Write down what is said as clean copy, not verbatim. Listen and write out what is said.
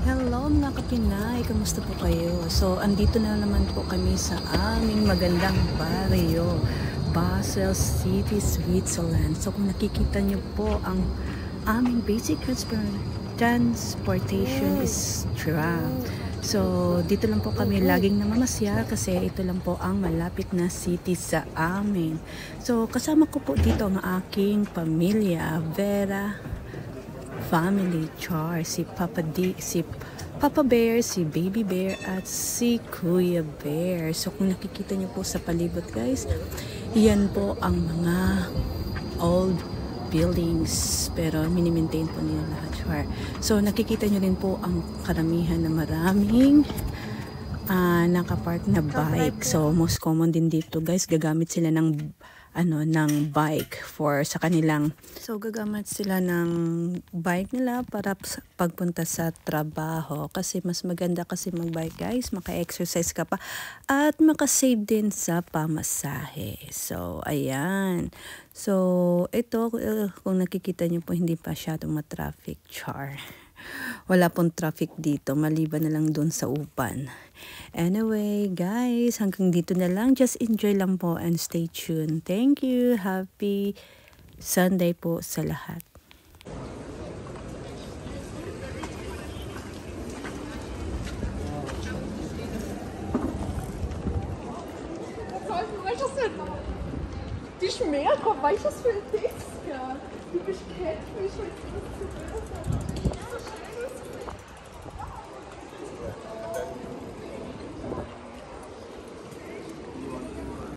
Hello mga kapinay, kamusta po kayo? So, andito na naman po kami sa aming magandang barrio, Basel City, Switzerland. So, kung nakikita nyo po, ang aming basic transportation is tram. So, dito lang po kami laging namamasya kasi ito lang po ang malapit na city sa amin. So, kasama ko po dito ang aking pamilya, Vera family, Char, si Papa Bear, si Baby Bear, at si Kuya Bear. So, kung nakikita niyo po sa palibot, guys, yan po ang mga old buildings. Pero, mini-maintain po nila lahat, Char. So, nakikita niyo rin po ang karamihan na maraming nakapark na bike. So, most common din dito, guys, gagamit sila ng bike for sa kanilang, so gagamit sila ng bike nila para pagpunta sa trabaho kasi mas maganda kasi magbike, guys, maka-exercise ka pa at maka-save din sa pamasahe. So ayan, so ito kung nakikita nyo po, hindi pa masyadong ma-traffic, Char. Wala pong traffic dito, maliban na lang dun sa Upan. Anyway, guys, hanggang dito na lang. Just enjoy lang po and stay tuned. Thank you. Happy Sunday po sa lahat. Die Schmerz, weißt du, was für ein Text, ja? Du bist Catfish, weißt du, was du